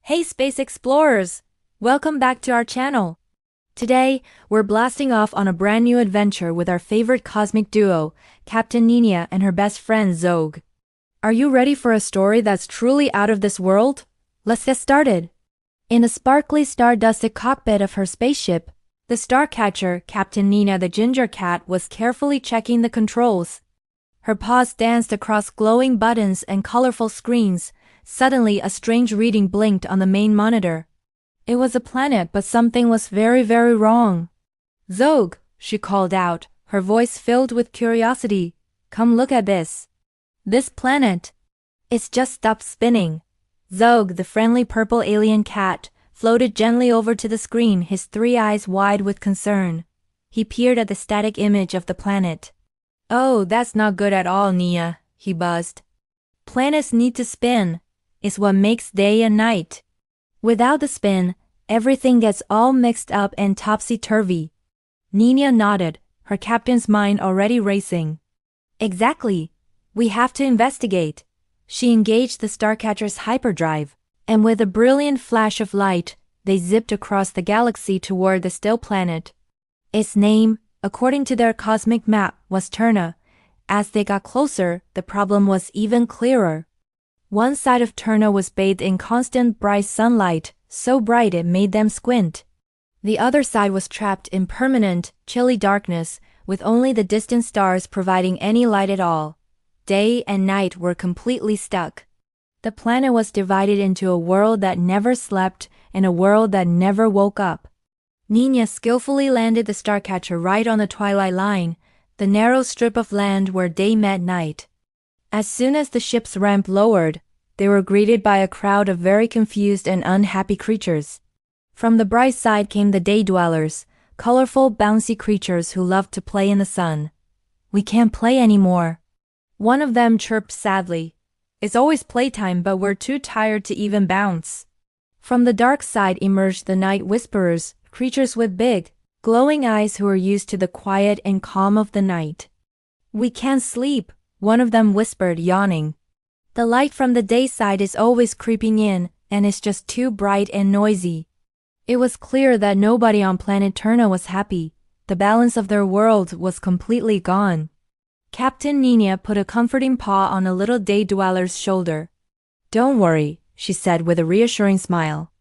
Hey space explorers! Welcome back to our channel. Today, we're blasting off on a brand new adventure with our favorite cosmic duo, Captain Nina and her best friend Zog. Are you ready for a story that's truly out of this world? Let's get started. In the sparkly star-dusted cockpit of her spaceship, the starcatcher, Captain Nina the ginger cat, was carefully checking the controls. Her paws danced across glowing buttons and colorful screens. Suddenly, a strange reading blinked on the main monitor. It was a planet, but something was very wrong. Zog, she called out, her voice filled with curiosity. Come look at this. This planet. It's just stopped spinning. Zog, the friendly purple alien cat, floated gently over to the screen, his three eyes wide with concern. He peered at the static image of the planet. Oh, that's not good at all, Nia, he buzzed. Planets need to spin. It's what makes day and night. Without the spin, everything gets all mixed up and topsy-turvy. Nina nodded, her captain's mind already racing. Exactly. We have to investigate. She engaged the Starcatcher's hyperdrive, and with a brilliant flash of light, they zipped across the galaxy toward the still planet. Its name, according to their cosmic map, was Turna. As they got closer, the problem was even clearer. One side of Turna was bathed in constant bright sunlight, so bright it made them squint. The other side was trapped in permanent, chilly darkness, with only the distant stars providing any light at all. Day and night were completely stuck. The planet was divided into a world that never slept and a world that never woke up. Nina skillfully landed the Starcatcher right on the twilight line, the narrow strip of land where day met night. As soon as the ship's ramp lowered, they were greeted by a crowd of very confused and unhappy creatures. From the bright side came the day dwellers, colorful, bouncy creatures who loved to play in the sun. We can't play anymore. One of them chirped sadly. It's always playtime, but we're too tired to even bounce. From the dark side emerged the night whisperers, creatures with big, glowing eyes who were used to the quiet and calm of the night. We can't sleep, one of them whispered, yawning. The light from the day side is always creeping in, and it's just too bright and noisy. It was clear that nobody on planet Turna was happy. The balance of their world was completely gone. Captain Nina put a comforting paw on a little day dweller's shoulder. Don't worry, she said with a reassuring smile.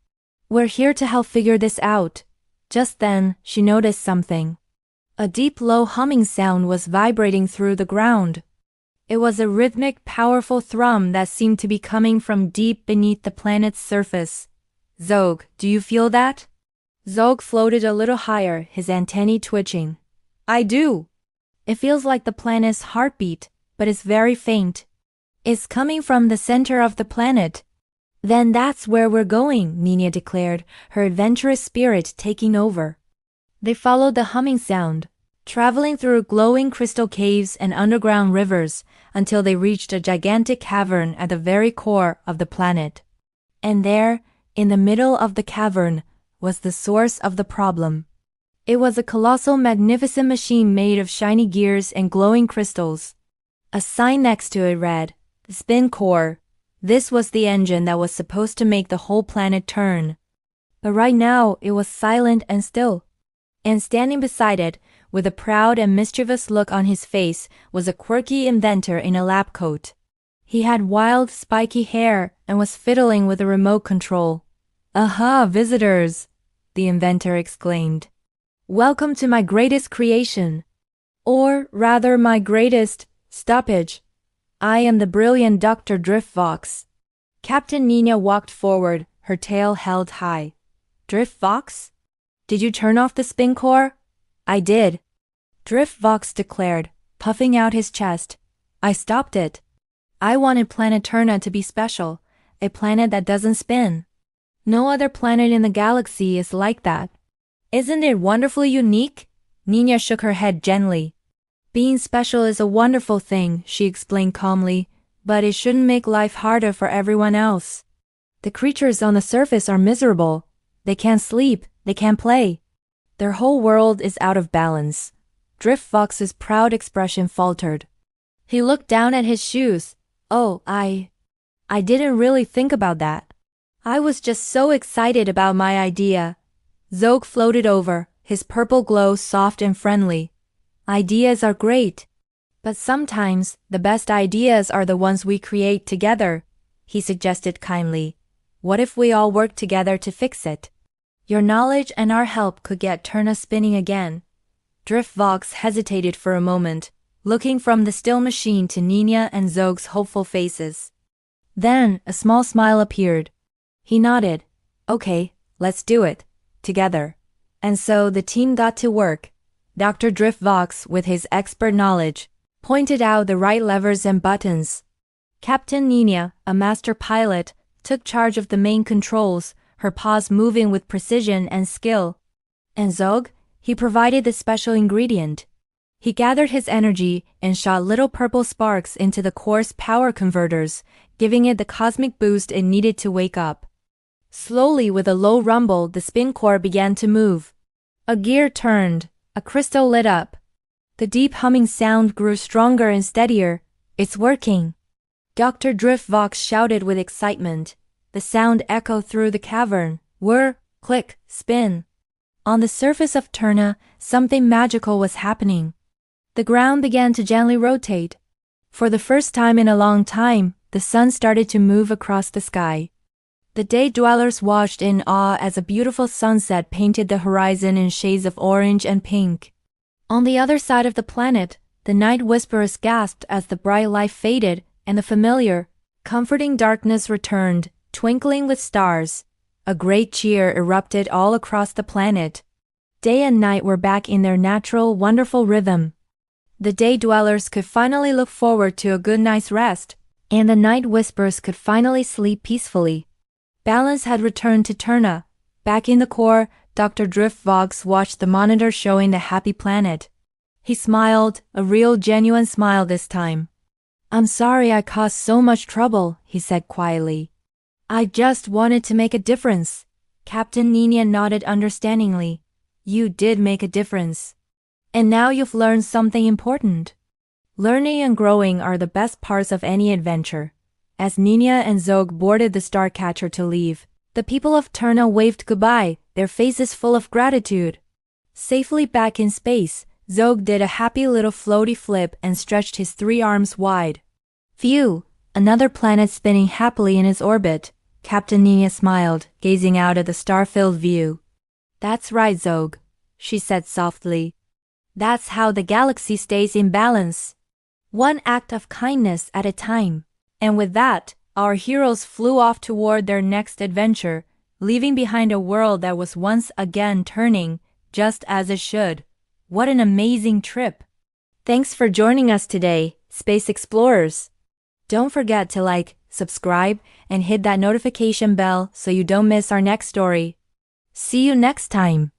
We're here to help figure this out. Just then, she noticed something. A deep, low humming sound was vibrating through the ground. It was a rhythmic, powerful thrum that seemed to be coming from deep beneath the planet's surface. Zog, do you feel that? Zog floated a little higher, his antennae twitching. I do. It feels like the planet's heartbeat, but it's very faint. It's coming from the center of the planet. Then that's where we're going, Nina declared, her adventurous spirit taking over. They followed the humming sound, traveling through glowing crystal caves and underground rivers until they reached a gigantic cavern at the very core of the planet. And there, in the middle of the cavern, was the source of the problem. It was a colossal, magnificent machine made of shiny gears and glowing crystals. A sign next to it read, "The Spin Core." This was the engine that was supposed to make the whole planet turn. But right now, it was silent and still. And standing beside it, with a proud and mischievous look on his face, was a quirky inventor in a lab coat. He had wild, spiky hair and was fiddling with a remote control. Aha, visitors! The inventor exclaimed. Welcome to my greatest creation. Or rather, my greatest stoppage. I am the brilliant Dr. Driftvox. Captain Nina walked forward, her tail held high. Driftvox? Did you turn off the spin core? I did. Driftvox declared, puffing out his chest. I stopped it. I wanted planet Turna to be special, a planet that doesn't spin. No other planet in the galaxy is like that. Isn't it wonderfully unique? Nina shook her head gently. Being special is a wonderful thing, she explained calmly, but it shouldn't make life harder for everyone else. The creatures on the surface are miserable. They can't sleep, they can't play. Their whole world is out of balance. Driftvox's proud expression faltered. He looked down at his shoes. Oh, I didn't really think about that. I was just so excited about my idea. Zog floated over, his purple glow soft and friendly. Ideas are great. But sometimes, the best ideas are the ones we create together, he suggested kindly. What if we all work together to fix it? Your knowledge and our help could get Turna spinning again. Driftvox hesitated for a moment, looking from the still machine to Nina and Zog's hopeful faces. Then, a small smile appeared. He nodded. Okay, let's do it. Together. And so the team got to work. Dr. Driftvox, with his expert knowledge, pointed out the right levers and buttons. Captain Nina, a master pilot, took charge of the main controls, her paws moving with precision and skill. And Zog, he provided the special ingredient. He gathered his energy and shot little purple sparks into the core's power converters, giving it the cosmic boost it needed to wake up. Slowly, with a low rumble, the spin core began to move. A gear turned, a crystal lit up. The deep humming sound grew stronger and steadier. It's working. Dr. Driftvox shouted with excitement. The sound echoed through the cavern. Whir, click, spin. On the surface of Turna, something magical was happening. The ground began to gently rotate. For the first time in a long time, the sun started to move across the sky. The day dwellers watched in awe as a beautiful sunset painted the horizon in shades of orange and pink. On the other side of the planet, the night whisperers gasped as the bright light faded and the familiar, comforting darkness returned, twinkling with stars. A great cheer erupted all across the planet. Day and night were back in their natural, wonderful rhythm. The day dwellers could finally look forward to a good night's rest, and the night whisperers could finally sleep peacefully. Balance had returned to Turna. Back in the core, Dr. Driftvox watched the monitor showing the happy planet. He smiled, a real genuine smile this time. I'm sorry I caused so much trouble, he said quietly. I just wanted to make a difference. Captain Nina nodded understandingly. You did make a difference. And now you've learned something important. Learning and growing are the best parts of any adventure. As Nina and Zog boarded the Starcatcher to leave, the people of Turna waved goodbye, their faces full of gratitude. Safely back in space, Zog did a happy little floaty flip and stretched his 3 arms wide. Phew, another planet spinning happily in its orbit, Captain Nina smiled, gazing out at the star-filled view. That's right, Zog, she said softly. That's how the galaxy stays in balance. One act of kindness at a time. And with that, our heroes flew off toward their next adventure, leaving behind a world that was once again turning, just as it should. What an amazing trip! Thanks for joining us today, Space Explorers. Don't forget to like, subscribe, and hit that notification bell so you don't miss our next story. See you next time!